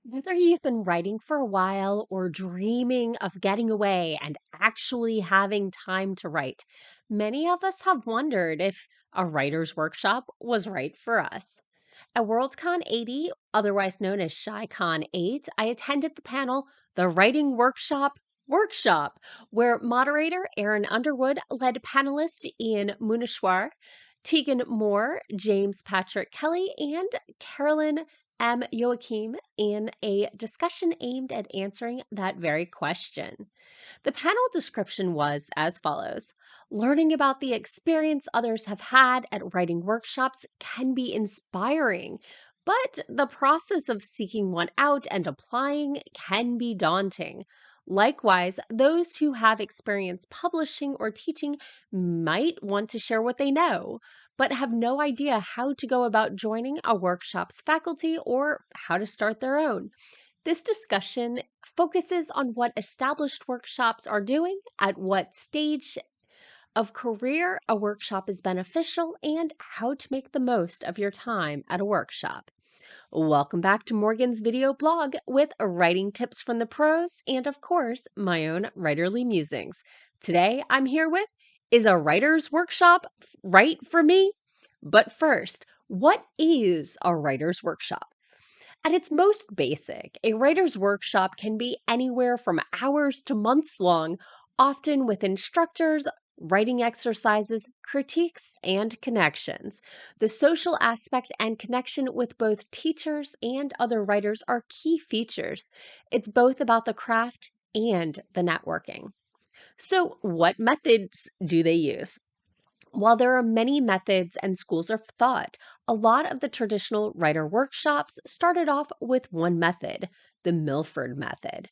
Whether you've been writing for a while or dreaming of getting away and actually having time to write, many of us have wondered if a writer's workshop was right for us. At WorldCon 80, otherwise known as ShyCon 8, I attended the panel The Writing Workshop, where moderator Aaron Underwood led panelists Ian Munishwar, Tegan Moore, James Patrick Kelly, and Carolyn Joachim in a discussion aimed at answering that very question. The panel description was as follows: learning about the experience others have had at writing workshops can be inspiring, but the process of seeking one out and applying can be daunting. Likewise, those who have experience publishing or teaching might want to share what they know, but have no idea how to go about joining a workshop's faculty or how to start their own. This discussion focuses on what established workshops are doing, at what stage of career a workshop is beneficial, and how to make the most of your time at a workshop. Welcome back to Morgan's video blog with writing tips from the pros and, of course, my own writerly musings. Today I'm here with Is a writer's workshop right for me? But first, what is a writer's workshop? At its most basic, a writer's workshop can be anywhere from hours to months long, often with instructors, writing exercises, critiques, and connections. The social aspect and connection with both teachers and other writers are key features. It's both about the craft and the networking. So, what methods do they use? While there are many methods and schools of thought, a lot of the traditional writer workshops started off with one method, the Milford method.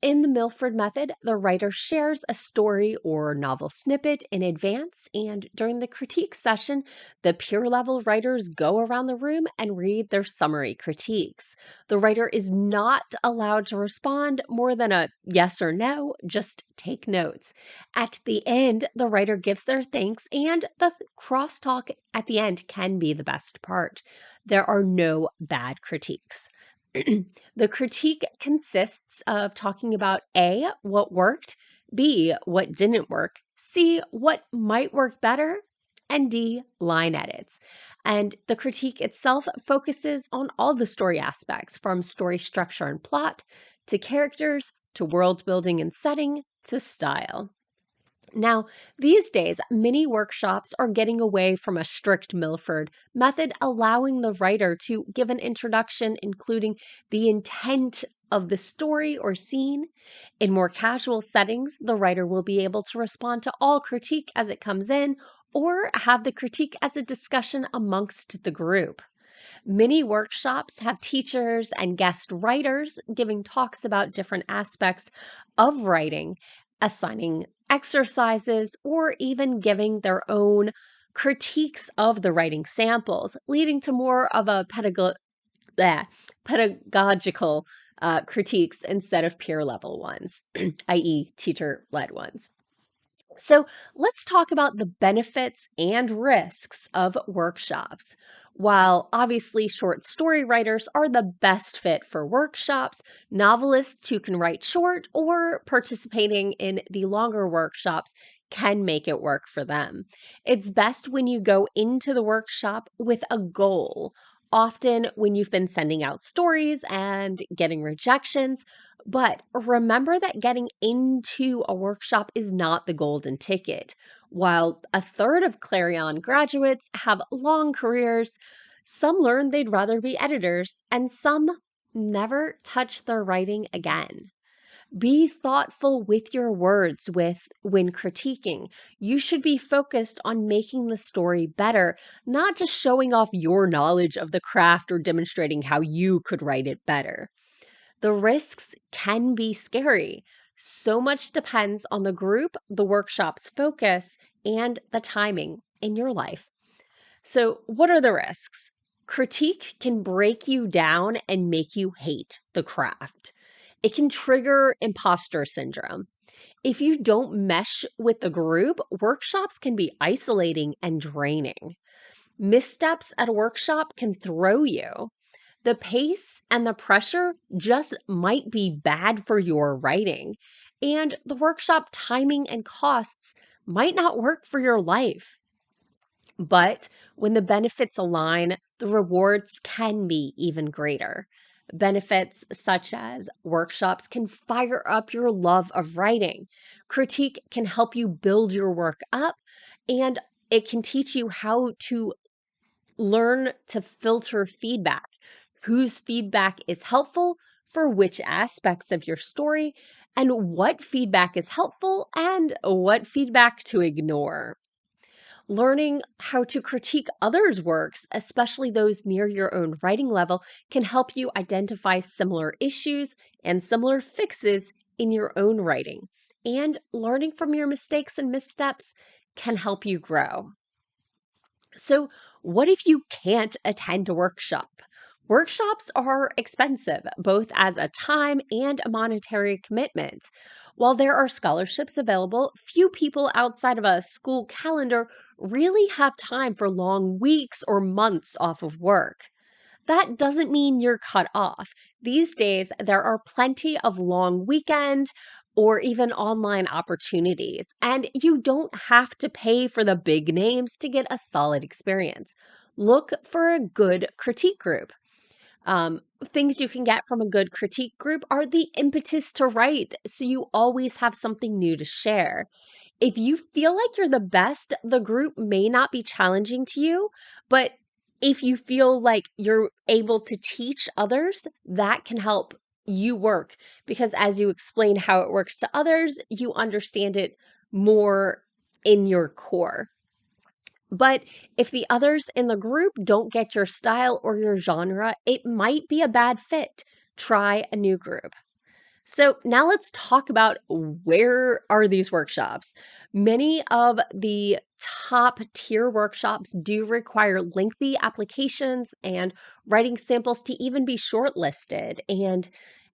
In the Milford method, the writer shares a story or novel snippet in advance, and during the critique session, the peer level writers go around the room and read their summary critiques. The writer is not allowed to respond more than a yes or no, just take notes. At the end, the writer gives their thanks, and the crosstalk at the end can be the best part. There are no bad critiques. The critique consists of talking about A, what worked, B, what didn't work, C, what might work better, and D, line edits. And the critique itself focuses on all the story aspects, from story structure and plot, to characters, to world building and setting, to style. Now, these days, many workshops are getting away from a strict Milford method, allowing the writer to give an introduction, including the intent of the story or scene. In more casual settings, the writer will be able to respond to all critique as it comes in, or have the critique as a discussion amongst the group. Many workshops have teachers and guest writers giving talks about different aspects of writing, assigning exercises, or even giving their own critiques of the writing samples, leading to more of a pedagogical critiques instead of peer level ones, i.e., teacher led ones. So let's talk about the benefits and risks of workshops. While obviously short story writers are the best fit for workshops, novelists who can write short or participating in the longer workshops can make it work for them. It's best when you go into the workshop with a goal. Often, when you've been sending out stories and getting rejections, but remember that getting into a workshop is not the golden ticket. While a third of Clarion graduates have long careers, some learn they'd rather be editors, and some never touch their writing again. Be thoughtful with your words when critiquing. You should be focused on making the story better, not just showing off your knowledge of the craft or demonstrating how you could write it better. The risks can be scary. So much depends on the group, the workshop's focus, and the timing in your life. So, what are the risks? Critique can break you down and make you hate the craft. It can trigger imposter syndrome. If you don't mesh with the group, workshops can be isolating and draining. Missteps at a workshop can throw you. The pace and the pressure just might be bad for your writing, and the workshop timing and costs might not work for your life. But when the benefits align, the rewards can be even greater. Benefits such as workshops can fire up your love of writing, critique can help you build your work up, and it can teach you how to learn to filter feedback, whose feedback is helpful for which aspects of your story, and what feedback is helpful and what feedback to ignore. Learning how to critique others' works, especially those near your own writing level, can help you identify similar issues and similar fixes in your own writing. And learning from your mistakes and missteps can help you grow. So, what if you can't attend a workshop? Workshops are expensive, both as a time and a monetary commitment. While there are scholarships available, few people outside of a school calendar really have time for long weeks or months off of work. That doesn't mean you're cut off. These days, there are plenty of long weekend or even online opportunities, and you don't have to pay for the big names to get a solid experience. Look for a good critique group. Things you can get from a good critique group are the impetus to write, so you always have something new to share. If you feel like you're the best, the group may not be challenging to you, but if you feel like you're able to teach others, that can help you work because as you explain how it works to others, you understand it more in your core. But if the others in the group don't get your style or your genre, it might be a bad fit. Try a new group. So now let's talk about where are these workshops. Many of the top tier workshops do require lengthy applications and writing samples to even be shortlisted. And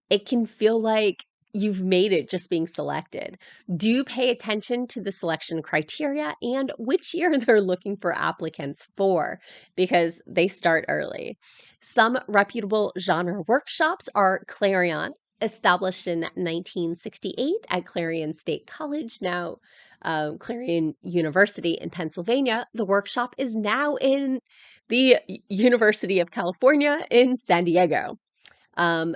it can feel like you've made it just being selected. Do pay attention to the selection criteria and which year they're looking for applicants for, because they start early. Some reputable genre workshops are Clarion, established in 1968 at Clarion State College, now Clarion University in Pennsylvania. The workshop is now in the University of California in San Diego.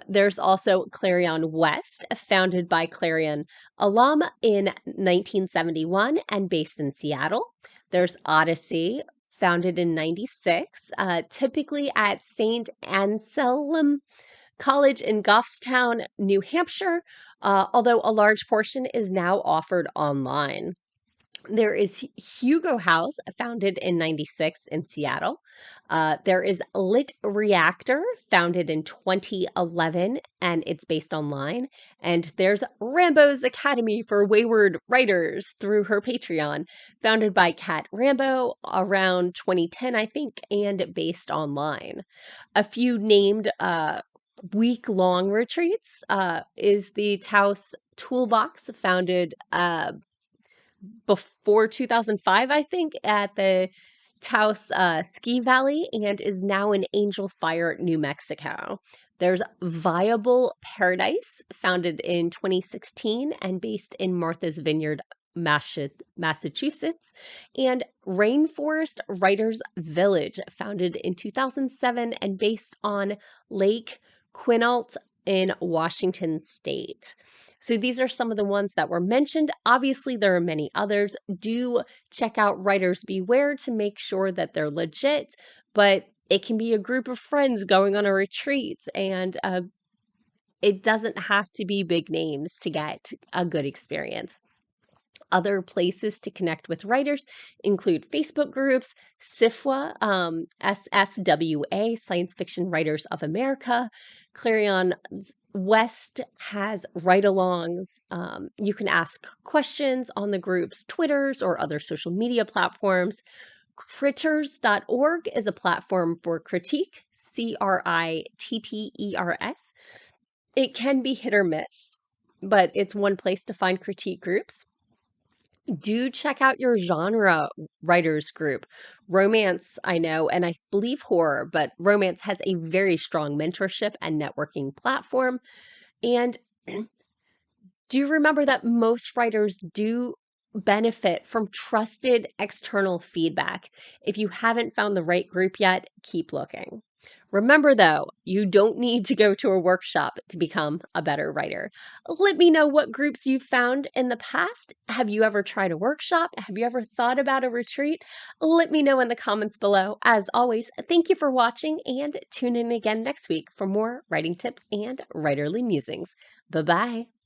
There's also Clarion West, founded by Clarion alum in 1971 and based in Seattle. There's Odyssey, founded in 96, typically at St. Anselm College in Goffstown, New Hampshire, although a large portion is now offered online. There is Hugo House, founded in 96 in Seattle. There is Lit Reactor, founded in 2011, and it's based online. And there's Rambo's Academy for Wayward Writers through her Patreon, founded by Kat Rambo around 2010, I think, and based online. A few named week-long retreats is the Taos Toolbox, founded before 2005, I think, at the Taos Ski Valley and is now in Angel Fire, New Mexico. There's Viable Paradise, founded in 2016 and based in Martha's Vineyard, Massachusetts, and Rainforest Writers Village, founded in 2007 and based on Lake Quinault in Washington State. So these are some of the ones that were mentioned. Obviously, there are many others. Do check out Writers Beware to make sure that they're legit, but it can be a group of friends going on a retreat, and it doesn't have to be big names to get a good experience. Other places to connect with writers include Facebook groups, SIFWA, SFWA, Science Fiction Writers of America. Clarion West has write-alongs. You can ask questions on the group's Twitters or other social media platforms. Critters.org is a platform for critique, Critters. It can be hit or miss, but it's one place to find critique groups. Do check out your genre writers group. Romance, I know, and I believe horror, but romance has a very strong mentorship and networking platform. And do remember that most writers do benefit from trusted external feedback. If you haven't found the right group yet, keep looking. Remember, though, you don't need to go to a workshop to become a better writer. Let me know what groups you've found in the past. Have you ever tried a workshop? Have you ever thought about a retreat? Let me know in the comments below. As always, thank you for watching and tune in again next week for more writing tips and writerly musings. Bye bye.